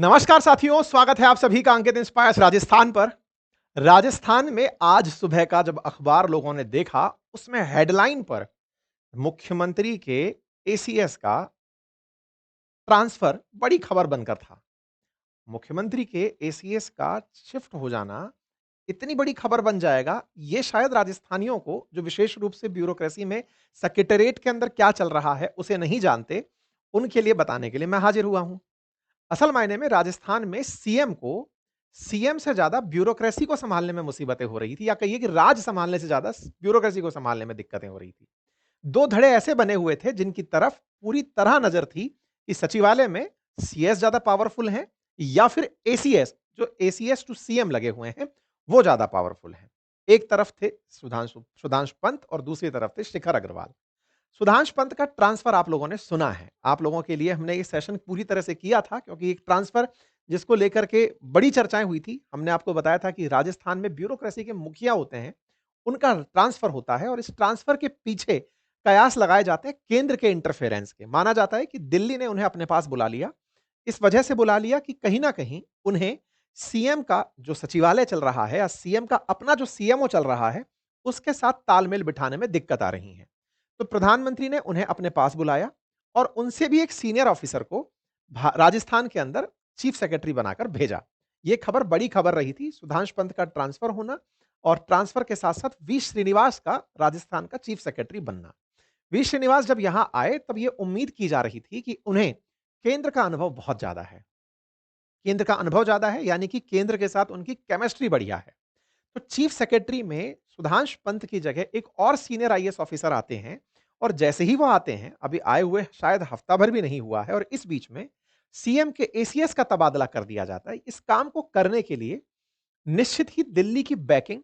नमस्कार साथियों, स्वागत है आप सभी का अंकित इंस्पायर्स राजस्थान पर। राजस्थान में आज सुबह का जब अखबार लोगों ने देखा, उसमें हेडलाइन पर मुख्यमंत्री के एसीएस का ट्रांसफर बड़ी खबर बनकर था। मुख्यमंत्री के एसीएस का शिफ्ट हो जाना इतनी बड़ी खबर बन जाएगा, ये शायद राजस्थानियों को जो विशेष रूप से ब्यूरोक्रेसी में सेक्रेटेरिएट के अंदर क्या चल रहा है, उसे नहीं जानते, उनके लिए बताने के लिए मैं हाजिर हुआ हूं। असल मायने में राजस्थान में सीएम से ज्यादा ब्यूरोक्रेसी को संभालने में मुसीबतें हो रही थी, या कहिए कि राज संभालने से ज्यादा ब्यूरोक्रेसी को संभालने में दिक्कतें हो रही थी। दो धड़े ऐसे बने हुए थे जिनकी तरफ पूरी तरह नजर थी कि सचिवालय में सीएस ज्यादा पावरफुल हैं या फिर एसीएस, जो एसीएस टू सीएम लगे हुए हैं, वो ज्यादा पावरफुल हैं। एक तरफ थे सुधांशु सुधांशु पंत और दूसरी तरफ थे शिखर अग्रवाल। सुधांशु पंत का ट्रांसफर आप लोगों ने सुना है। आप लोगों के लिए हमने ये सेशन पूरी तरह से किया था, क्योंकि एक ट्रांसफर जिसको लेकर के बड़ी चर्चाएं हुई थी। हमने आपको बताया था कि राजस्थान में ब्यूरोक्रेसी के मुखिया होते हैं, उनका ट्रांसफर होता है और इस ट्रांसफर के पीछे कयास लगाए जाते हैं केंद्र के इंटरफेरेंस के। माना जाता है कि दिल्ली ने उन्हें अपने पास बुला लिया, इस वजह से बुला लिया कि कहीं ना कहीं उन्हें सीएम का जो सचिवालय चल रहा है या सीएम का अपना जो सीएमओ चल रहा है, उसके साथ तालमेल बिठाने में दिक्कत आ रही है। तो प्रधानमंत्री ने उन्हें अपने पास बुलाया और उनसे भी एक सीनियर ऑफिसर को राजस्थान के अंदर चीफ सेक्रेटरी बनाकर भेजा। यह खबर बड़ी खबर रही थी, सुधांशु पंत का ट्रांसफर होना और ट्रांसफर के साथ साथ वी श्रीनिवास का राजस्थान का चीफ सेक्रेटरी बनना। वी श्रीनिवास जब यहां आए तब यह उम्मीद की जा रही थी कि उन्हें केंद्र का अनुभव बहुत ज्यादा है। केंद्र का अनुभव ज्यादा है यानी कि केंद्र के साथ उनकी केमिस्ट्री बढ़िया है। तो चीफ सेक्रेटरी में सुधांशु पंत की जगह एक और सीनियर आईएएस ऑफिसर आते हैं। और जैसे ही वो आते हैं, अभी आए हुए शायद हफ्ता भर भी नहीं हुआ है, और इस बीच में सीएम के एसीएस का तबादला कर दिया जाता है। इस काम को करने के लिए निश्चित ही दिल्ली की बैकिंग,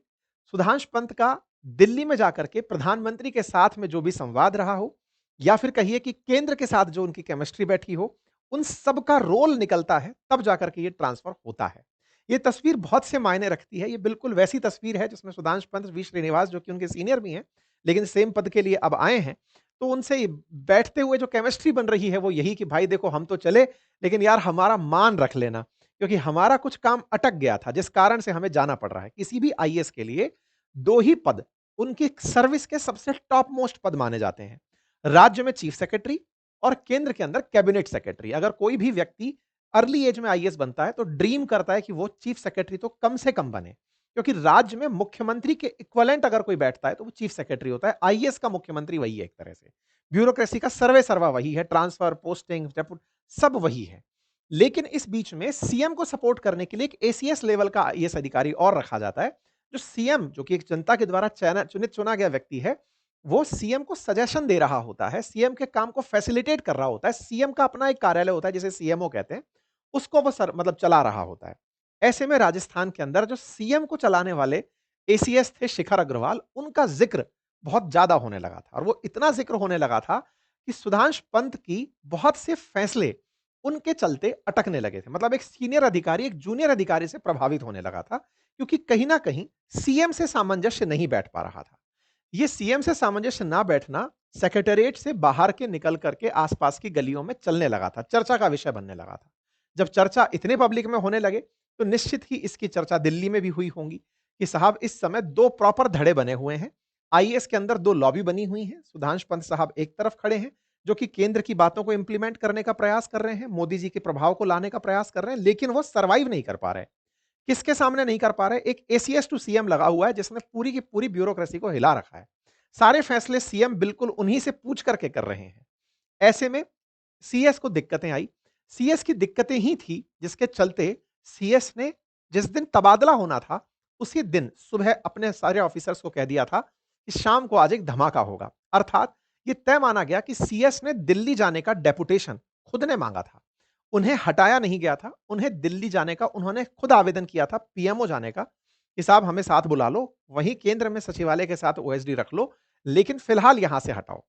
सुधांशु पंत का दिल्ली में जाकर के प्रधानमंत्री के साथ में जो भी संवाद रहा हो, या फिर कहिए कि केंद्र के साथ जो उनकी केमिस्ट्री बैठी हो, उन सब का रोल निकलता है, तब जाकर के ये ट्रांसफर होता है। ये तस्वीर बहुत से मायने रखती है। ये बिल्कुल वैसी तस्वीर है जिसमें सुधांशु पंत, वी श्रीनिवास, जो कि उनके सीनियर भी हैं, लेकिन सेम पद के लिए अब आए हैं, तो उनसे बैठते हुए जो केमिस्ट्री बन रही है वो यही कि भाई देखो, हम तो चले, लेकिन यार हमारा मान रख लेना, क्योंकि हमारा कुछ काम अटक गया था जिस कारण से हमें जाना पड़ रहा है। किसी भी आईएएस के लिए दो ही पद उनकी सर्विस के सबसे टॉप मोस्ट पद माने जाते हैं, राज्य में चीफ सेक्रेटरी और केंद्र के अंदर कैबिनेट सेक्रेटरी। अगर कोई भी व्यक्ति अर्ली एज में आईएएस बनता है तो ड्रीम करता है कि वो चीफ सेक्रेटरी तो कम से कम बने, क्योंकि राज्य में मुख्यमंत्री के इक्विवेलेंट अगर कोई बैठता है तो वो चीफ सेक्रेटरी होता है। आईएएस का मुख्यमंत्री वही है, एक तरह से ब्यूरोक्रेसी का सर्वे सर्वा वही है, ट्रांसफर, पोस्टिंग, सब वही है। लेकिन इस बीच में सीएम को सपोर्ट करने के लिए एक एसीएस लेवल का आईएएस अधिकारी और रखा जाता है, जो सीएम, जो कि एक जनता के द्वारा चुनित चुना गया व्यक्ति है, वो सीएम को सजेशन दे रहा होता है, सीएम के काम को फैसिलिटेट कर रहा होता है। सीएम का अपना एक कार्यालय होता है जिसे सीएमओ कहते हैं, उसको वो मतलब चला रहा होता है। ऐसे में राजस्थान के अंदर जो सीएम को चलाने वाले एसीएस थे शिखर अग्रवाल, उनका जिक्र बहुत ज्यादा होने लगा था, और वो इतना जिक्र होने लगा था कि सुधांशु पंत की बहुत से फैसले उनके चलते अटकने लगे थे। मतलब एक सीनियर अधिकारी एक जूनियर अधिकारी से प्रभावित होने लगा था, क्योंकि कहीं ना कहीं सीएम से सामंजस्य नहीं बैठ पा रहा था। ये सीएम से सामंजस्य ना बैठना सेक्रेटेरिएट से बाहर के निकल करके आसपास की गलियों में चलने लगा था, चर्चा का विषय बनने लगा था। जब चर्चा इतने पब्लिक में होने लगे, तो निश्चित ही इसकी चर्चा दिल्ली में भी हुई होंगी कि साहब इस समय दो प्रॉपर धड़े बने हुए हैं। आईएएस के अंदर दो लॉबी बनी हुई है। सुधांशु पंत साहब एक तरफ खड़े हैं, जो कि केंद्र की बातों को इंप्लीमेंट करने का प्रयास कर रहे हैं, मोदी जी के प्रभाव को लाने का प्रयास कर रहे हैं, लेकिन वो सर्वाइव नहीं कर पा रहे। किसके सामने नहीं कर पा रहे? एक एसीएस टू सीएम लगा हुआ है जिसने पूरी की पूरी ब्यूरोक्रेसी को हिला रखा है। सारे फैसले सीएम बिल्कुल उन्हीं से पूछ करके कर रहे हैं। ऐसे में सीएस को दिक्कतें आई। सीएस की दिक्कतें ही थी जिसके चलते सीएस ने जिस दिन तबादला होना था, उसी दिन सुबह अपने सारे ऑफिसर्स को कह दिया था कि शाम को आज एक धमाका होगा। अर्थात ये तय माना गया कि सीएस ने दिल्ली जाने का डेपुटेशन खुद ने मांगा था, उन्हें हटाया नहीं गया था। उन्हें दिल्ली जाने का उन्होंने खुद आवेदन किया था, पीएमओ जाने का, कि साहब हमें साथ बुला लो, वहीं केंद्र में सचिवालय के साथ ओएसडी रख लो, लेकिन फिलहाल यहां से हटाओ,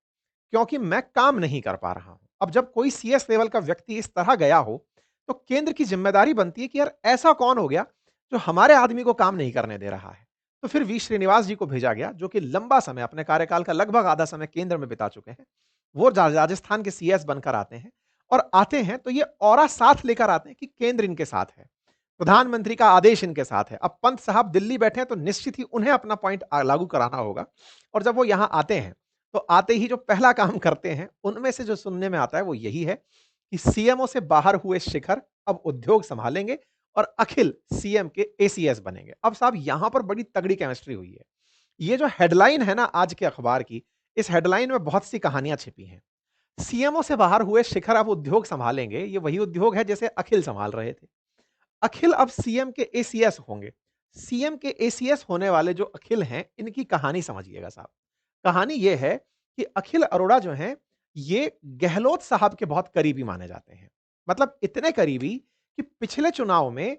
क्योंकि मैं काम नहीं कर पा रहा हूं। अब जब कोई सीएस लेवल का व्यक्ति इस तरह गया हो, तो केंद्र की जिम्मेदारी बनती है कि यार ऐसा कौन हो गया जो हमारे आदमी को काम नहीं करने दे रहा है। तो फिर वी श्रीनिवास जी को भेजा गया, जो कि लंबा समय, अपने कार्यकाल का लगभग आधा समय केंद्र में बिता चुके हैं। वो राजस्थान के सीएस बनकर आते हैं और आते हैं तो ये ऑरा साथ लेकर आते हैं कि केंद्र इनके साथ है, प्रधानमंत्री का आदेश इनके साथ है। अब पंत साहब दिल्ली बैठे हैं तो निश्चित ही उन्हें अपना पॉइंट लागू कराना होगा और जब वो यहां आते हैं तो आते ही जो पहला काम करते हैं उनमें से जो सुनने में आता है वो यही है कि सीएमओ से बाहर हुए शिखर अब उद्योग संभालेंगे और अखिल सीएम के एसीएस बनेंगे। अब साहब यहां पर बड़ी तगड़ी केमिस्ट्री हुई है। ये जो हेडलाइन है ना आज के अखबार की, इस हेडलाइन में बहुत सी कहानियां छिपी हैं। सीएमओ से बाहर हुए शिखर अब उद्योग संभालेंगे, ये वही उद्योग है जैसे अखिल संभाल रहे थे। अखिल अब सीएम के एसीएस होंगे। सीएम के एसीएस होने वाले जो अखिल हैं, इनकी कहानी समझिएगा साहब। कहानी ये है कि अखिल अरोड़ा जो हैं, ये गहलोत साहब के बहुत करीबी माने जाते हैं। मतलब इतने करीबी कि पिछले चुनाव में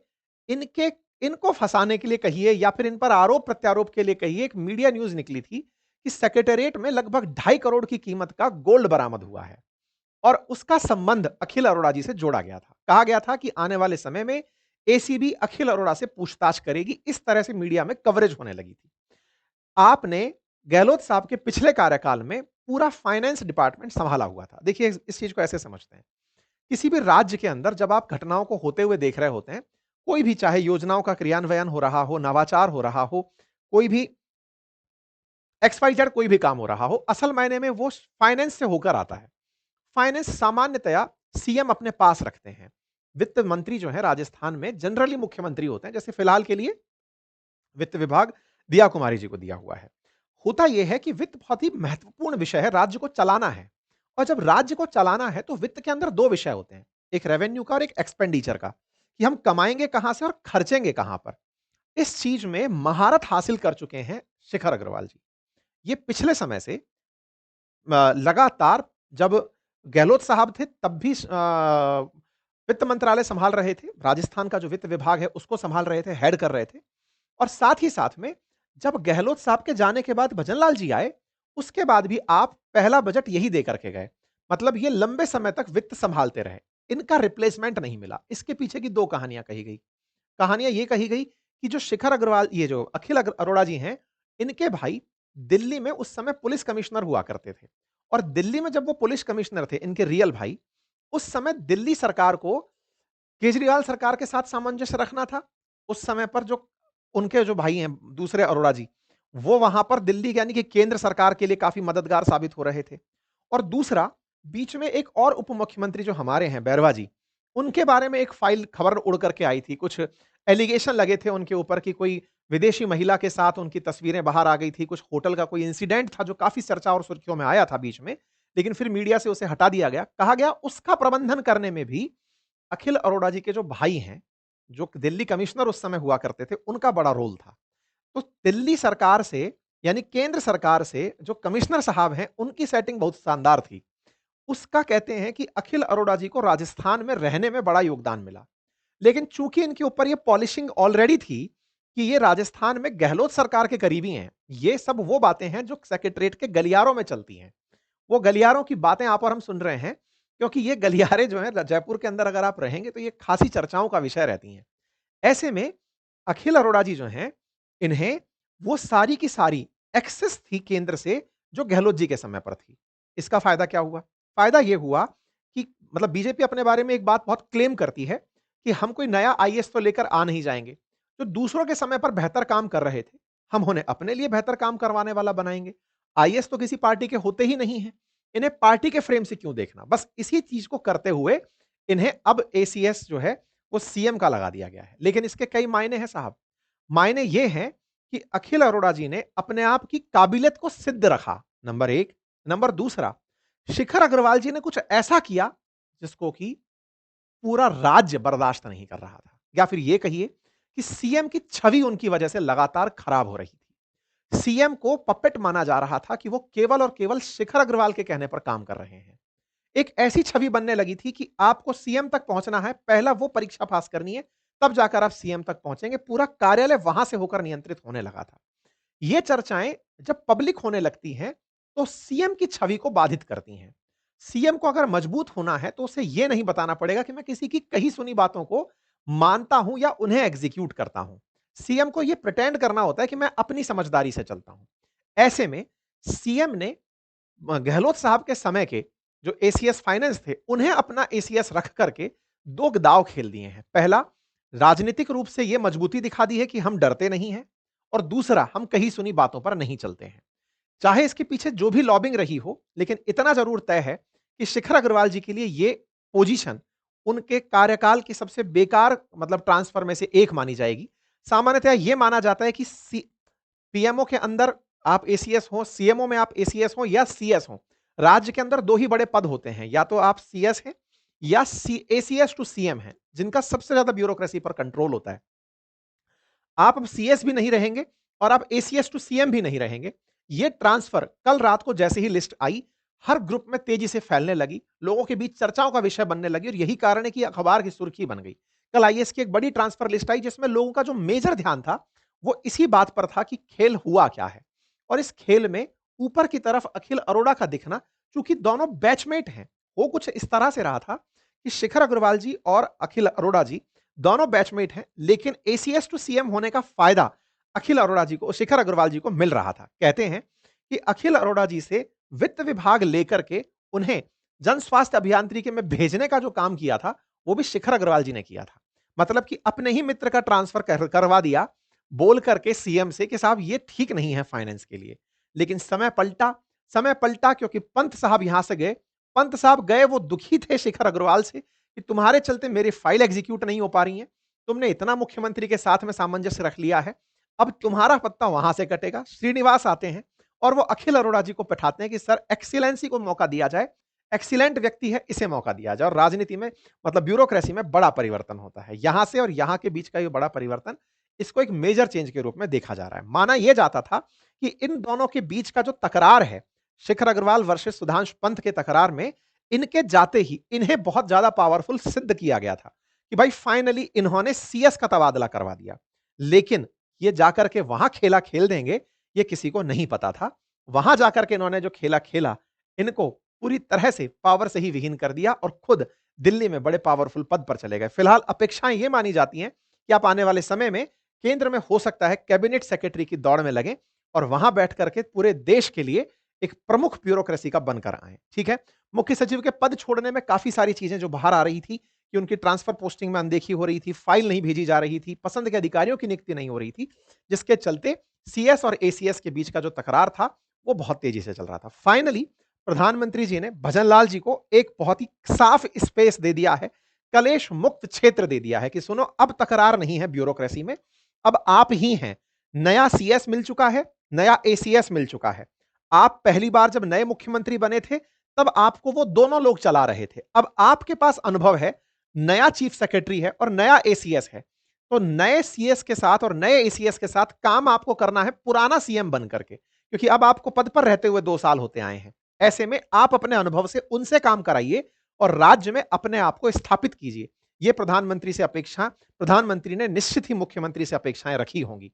इनके इनको फँसाने के लिए कहिए या फिर इन पर आरोप-प्रत्यारोप के लिए कहिए, एक मीडिया न्यूज़ निकली थी कि सेक्रेटेरिएट में लगभग 2.5 करोड़ की कीमत का गोल्ड बरामद हुआ है और उसका संबंध अखिल अरोड़ा जी से जोड़ा गया था। कहा गया था कि आने वाले समय में एसीबी अखिल अरोड़ा से पूछताछ करेगी, इस तरह से मीडिया में कवरेज होने लगी थी। आपने गहलोत साहब के पिछले कार्यकाल में पूरा फाइनेंस डिपार्टमेंट संभाला हुआ था। देखिए इस चीज़ को ऐसे समझते हैं, किसी भी राज्य के अंदर जब आप घटनाओं को होते हुए देख रहे होते हैं, कोई भी चाहे योजनाओं का क्रियान्वयन हो रहा हो, नवाचार हो रहा हो, कोई भी एक्स वाई जेड कोई भी काम हो रहा हो, असल मायने में वो फाइनेंस से होकर आता है। फाइनेंस सामान्यतया सीएम अपने पास रखते हैं। वित्त मंत्री जो है राजस्थान में जनरली मुख्यमंत्री होते हैं, जैसे फिलहाल के लिए वित्त विभाग दिया कुमारी जी को दिया हुआ है। होता यह है कि वित्त बहुत ही महत्वपूर्ण विषय है, राज्य को चलाना है और जब राज्य को चलाना है तो वित्त के अंदर दो विषय होते हैं, एक रेवेन्यू का और एक एक्सपेंडिचर का, कि हम कमाएंगे कहां से और खर्चेंगे कहां पर। इस चीज में महारत हासिल कर चुके हैं शिखर अग्रवाल जी। ये पिछले समय से लगातार जब गहलोत साहब थे तब भी वित्त मंत्रालय संभाल रहे थे, राजस्थान का जो वित्त विभाग है उसको संभाल रहे थे, हेड कर रहे थे और साथ ही साथ में जब गहलोत साहब के जाने के बाद भजनलाल जी आए, उसके बाद भी आप पहला बजट यही दे करके गए। मतलब ये लंबे समय तक वित्त संभालते रहे, इनका रिप्लेसमेंट नहीं मिला। इसके पीछे की दो कहानियां कही गई। कहानियां ये कही गई कि जो शिखर अग्रवाल, ये जो अखिल अरोड़ा जी हैं, इनके भाई दिल्ली में उस समय पुलिस कमिश्नर हुआ करते थे और दिल्ली में जब वो पुलिस कमिश्नर थे, इनके रियल भाई, उस समय दिल्ली सरकार को केजरीवाल सरकार के साथ सामंजस्य रखना था। उस समय पर जो उनके जो भाई हैं दूसरे अरोड़ा जी, वो वहां पर दिल्ली यानी कि केंद्र सरकार के लिए काफी मददगार साबित हो रहे थे। और दूसरा, बीच में एक और उप मुख्यमंत्री जो हमारे हैं बैरवा जी, उनके बारे में एक फाइल खबर उड़ करके आई थी। कुछ एलिगेशन लगे थे उनके ऊपर कि कोई विदेशी महिला के साथ उनकी तस्वीरें बाहर आ गई थी। कुछ होटल का कोई इंसिडेंट था जो काफी चर्चा और सुर्खियों में आया था बीच में, लेकिन फिर मीडिया से उसे हटा दिया गया। कहा गया उसका प्रबंधन करने में भी अखिल अरोड़ा जी के जो भाई हैं, जो दिल्ली कमिश्नर उस समय हुआ करते थे, उनका बड़ा रोल था। तो दिल्ली सरकार से यानी केंद्र सरकार से जो कमिश्नर साहब हैं, उनकी सेटिंग बहुत शानदार थी। उसका कहते हैं कि अखिल अरोड़ा जी को राजस्थान में रहने में बड़ा योगदान मिला। लेकिन चूंकि इनके ऊपर ये पॉलिशिंग ऑलरेडी थी कि ये राजस्थान में गहलोत सरकार के करीबी हैं, ये सब वो बातें हैं जो सेक्रेटरीएट के गलियारों में चलती हैं। वो गलियारों की बातें आप और हम सुन रहे हैं, क्योंकि ये गलियारे जो हैं जयपुर के अंदर अगर आप रहेंगे तो ये खासी चर्चाओं का विषय रहती हैं। ऐसे में अखिल अरोड़ा जी जो हैं, इन्हें वो सारी की सारी एक्सेस थी केंद्र से जो गहलोत जी के समय पर थी। इसका फायदा क्या हुआ? फायदा ये हुआ कि मतलब बीजेपी अपने बारे में एक बात बहुत क्लेम करती है कि हम कोई नया आईएएस तो लेकर आ नहीं जाएंगे। जो दूसरों के समय पर बेहतर काम कर रहे थे, हम उन्हें अपने लिए बेहतर काम करवाने वाला बनाएंगे। आईएएस तो किसी पार्टी के होते ही नहीं हैं। इन्हें पार्टी के फ्रेम से क्यों देखना? बस इसी चीज को करते हुए इन्हें अब एसीएस जो है वो सीएम का लगा दिया गया है। लेकिन इसके कई मायने हैं साहब। मायने ये हैं कि अखिल अरोड़ा जी ने अपने आप की काबिलियत को सिद्ध रखा, नंबर 1। नंबर दूसरा, शिखर अग्रवाल जी ने कुछ ऐसा किया जिसको कि पूरा राज्य बर्दाश्त नहीं कर रहा था। या फिर ये कहिए कि सीएम की छवि उनकी वजह से लगातार खराब हो रही थी। सीएम को पपेट माना जा रहा था कि वो केवल और केवल शिखर अग्रवाल के कहने पर काम कर रहे हैं। एक ऐसी छवि बनने लगी थी कि आपको सीएम तक पहुंचना है, पहला वो परीक्षा पास करनी है, तब जाकर आप सीएम तक पहुंचेंगे। पूरा कार्यालय वहां से होकर नियंत्रित होने लगा था। ये चर्चाएं जब पब्लिक होने लगती हैं, तो सीएम की छवि को बाधित करती हैं। सीएम को अगर मजबूत होना है, तो उसे यह नहीं बताना पड़ेगा कि मैं किसी की कही सुनी बातों को मानता हूं या उन्हें एग्जीक्यूट करता हूं। सीएम को यह प्रिटेंड करना होता है कि मैं अपनी समझदारी से चलता हूं। ऐसे में सीएम ने गहलोत साहब के समय के जो एसीएस फाइनेंस थे, उन्हें अपना एसीएस रख करके 2 दांव खेल दिए हैं। पहला, राजनीतिक रूप से ये मजबूती दिखा दी है कि हम डरते नहीं हैं, और दूसरा, हम कही सुनी बातों पर नहीं चलते हैं। चाहे इसके पीछे जो भी लॉबिंग रही हो, लेकिन इतना ज़रूर तय है कि शिखर अग्रवाल जी के लिए ये पोजीशन उनके कार्यकाल की सबसे बेकार मतलब ट्रांसफर में से एक मानी जाएगी। सामान्यतः ये माना जाता है कि पीएमओ के अंदर आप एसीएस हो, सीएमओ में आप एसीएस हो या सीएस हो। राज्य के अंदर 2 ही बड़े पद होते हैं, या तो आप सीएस हैं या एसीएस टू सीएम हैं, जिनका सबसे ज्यादा ब्यूरोक्रेसी पर कंट्रोल होता है। आप अब सीएस भी नहीं रहेंगे और आप एसीएस टू सीएम भी नहीं रहेंगे। ये ट्रांसफर कल रात को जैसे ही लिस्ट आई, हर ग्रुप में तेजी से फैलने लगी, लोगों के बीच चर्चाओं का विषय बनने लगी, और यही कारण है कि अखबार की सुर्खी बन गई। कल आईएएस की एक बड़ी ट्रांसफर लिस्ट आई, जिसमें लोगों का जो मेजर ध्यान था वो इसी बात पर था कि खेल हुआ क्या है। और इस खेल में ऊपर की तरफ अखिल अरोड़ा का दिखना, चूंकि दोनों बैचमेट हैं, वो कुछ इस तरह से रहा था कि शिखर अग्रवाल जी और अखिल अरोड़ा जी दोनों बैचमेट हैं, लेकिन एसीएस टू सीएम होने का फायदा अखिल अरोड़ा जी को, शिखर अग्रवाल जी को मिल रहा था। कहते हैं कि अखिल अरोड़ा जी से वित्त विभाग लेकर के उन्हें जन स्वास्थ्य अभियांत्रिकी में भेजने का जो काम किया था, वो भी शिखर अग्रवाल जी ने किया था। मतलब कि अपने ही मित्र का ट्रांसफर करवा दिया, बोल करके सीएम से कि साहब ये ठीक नहीं है फाइनेंस के लिए। लेकिन समय पलटा क्योंकि पंत साहब यहां से गए। पंत साहब गए, वो दुखी थे शिखर अग्रवाल से कि तुम्हारे चलते मेरी फाइल एग्जीक्यूट नहीं हो पा रही है, तुमने इतना मुख्यमंत्री के साथ में सामंजस्य रख लिया है, अब तुम्हारा पत्ता वहां से कटेगा। श्रीनिवास आते हैं और वो अखिल अरोड़ा जी को बैठाते हैं कि सर एक्सीलेंसी को मौका दिया जाए, एक्सीलेंट व्यक्ति है, इसे मौका दिया जाए। और राजनीति में मतलब ब्यूरोक्रेसी में बड़ा परिवर्तन होता है, यहां से और यहां के बीच का ये बड़ा परिवर्तन, इसको एक मेजर चेंज के रूप में देखा जा रहा है। माना यह जाता था कि इन दोनों के बीच का जो तकरार है, शिखर अग्रवाल वर्सेस सुधांशु पंत के तकरार में, इनके जाते ही इन्हें बहुत ज्यादा पावरफुल सिद्ध किया गया था कि भाई फाइनली इन्होंने सीएस का तबादला करवा दिया। लेकिन ये जाकर के वहां खेला खेल देंगे, ये किसी को नहीं पता था। वहां जाकर के इन्होंने जो खेला खेला, इनको पूरी तरह से पावर से ही विहीन कर दिया और खुद दिल्ली में बड़े पावरफुल पद पर चले गए। फिलहाल अपेक्षाएं ये मानी जाती हैं कि आप आने वाले समय में केंद्र में हो सकता है कैबिनेट सेक्रेटरी की दौड़ में लगे और वहां बैठ करके पूरे देश के लिए एक प्रमुख ब्यूरोक्रेसी का बनकर आए। ठीक है, मुख्य सचिव के पद छोड़ने में काफी सारी चीजें जो बाहर आ रही थी कि उनकी ट्रांसफर पोस्टिंग में अनदेखी हो रही थी, फाइल नहीं भेजी जा रही थी, पसंद के अधिकारियों की नियुक्ति नहीं हो रही थी, जिसके चलते सीएस और एसीएस के बीच का जो तकरार था वो बहुत तेजी से चल रहा था। फाइनली प्रधानमंत्री जी ने भजनलाल जी को एक बहुत ही साफ स्पेस दे दिया है, कलेश मुक्त क्षेत्र दे दिया है कि सुनो अब तकरार नहीं है ब्यूरोक्रेसी में, अब आप ही हैं। नया सीएस मिल चुका है, नया एसीएस मिल चुका है। आप पहली बार जब नए मुख्यमंत्री बने थे तब आपको वो दोनों लोग चला रहे थे, अब आपके पास अनुभव है, नया चीफ सेक्रेटरी है और नया एसीएस है, तो नए सीएस के साथ और नए एसीएस के साथ काम आपको करना है पुराना सीएम बन करके, क्योंकि अब आपको पद पर रहते हुए 2 साल होते आए हैं। ऐसे में आप अपने अनुभव से उनसे काम कराइए और राज्य में अपने आप को स्थापित कीजिए। ये प्रधानमंत्री से अपेक्षा, प्रधानमंत्री ने निश्चित ही मुख्यमंत्री से अपेक्षाएं रखी होंगी।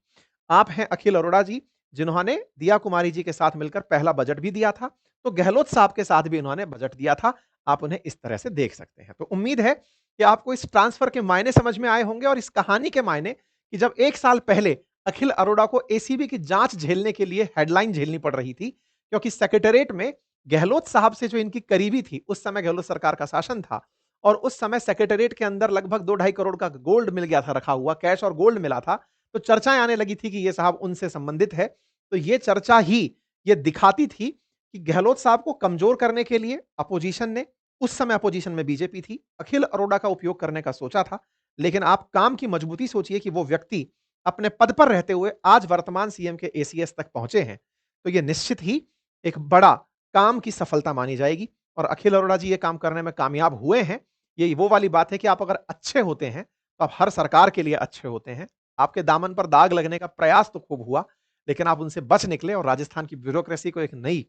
आप हैं अखिल अरोड़ा जी, जिन्होंने दिया कुमारी जी के साथ मिलकर पहला बजट भी दिया था, तो गहलोत साहब के साथ भी इन्होंने बजट दिया था। आप उन्हें इस तरह से देख सकते हैं। तो उम्मीद है कि आपको इस ट्रांसफर के मायने समझ में आए होंगे और इस कहानी के मायने कि जब 1 साल पहले अखिल अरोड़ा को एसीबी की जांच झेलने के लिए हेडलाइन झेलनी पड़ रही थी, क्योंकि सेक्रेटेरिएट में गहलोत साहब से जो इनकी करीबी थी, उस समय गहलोत सरकार का शासन था और उस समय सेक्रेटेरिएट के अंदर लगभग 2-2.5 करोड़ का गोल्ड मिल गया था, रखा हुआ कैश और गोल्ड मिला था, तो चर्चाएं आने लगी थी कि ये साहब उनसे संबंधित है। तो ये चर्चा ही ये दिखाती थी कि गहलोत साहब को कमजोर करने के लिए अपोजिशन ने, उस समय अपोजिशन में बीजेपी थी, अखिल अरोड़ा का उपयोग करने का सोचा था। लेकिन आप काम की मजबूती सोचिए कि वो व्यक्ति अपने पद पर रहते हुए आज वर्तमान सीएम के एसीएस तक पहुंचे हैं, तो ये निश्चित ही एक बड़ा काम की सफलता मानी जाएगी और अखिल अरोड़ा जी ये काम करने में कामयाब हुए हैं। ये वो वाली बात है कि आप अगर अच्छे होते हैं तो आप हर सरकार के लिए अच्छे होते हैं। आपके दामन पर दाग लगने का प्रयास तो खूब हुआ, लेकिन आप उनसे बच निकले और राजस्थान की ब्यूरोक्रेसी को एक नई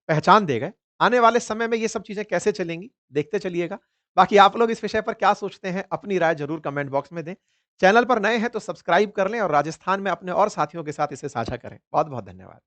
पहचान दे गए। आने वाले समय में ये सब चीजें कैसे चलेंगी, देखते चलिएगा। बाकी आप लोग इस विषय पर क्या सोचते हैं, अपनी राय जरूर कमेंट बॉक्स में दें। चैनल पर नए हैं तो सब्सक्राइब कर लें और राजस्थान में अपने और साथियों के साथ इसे साझा करें। बहुत बहुत धन्यवाद।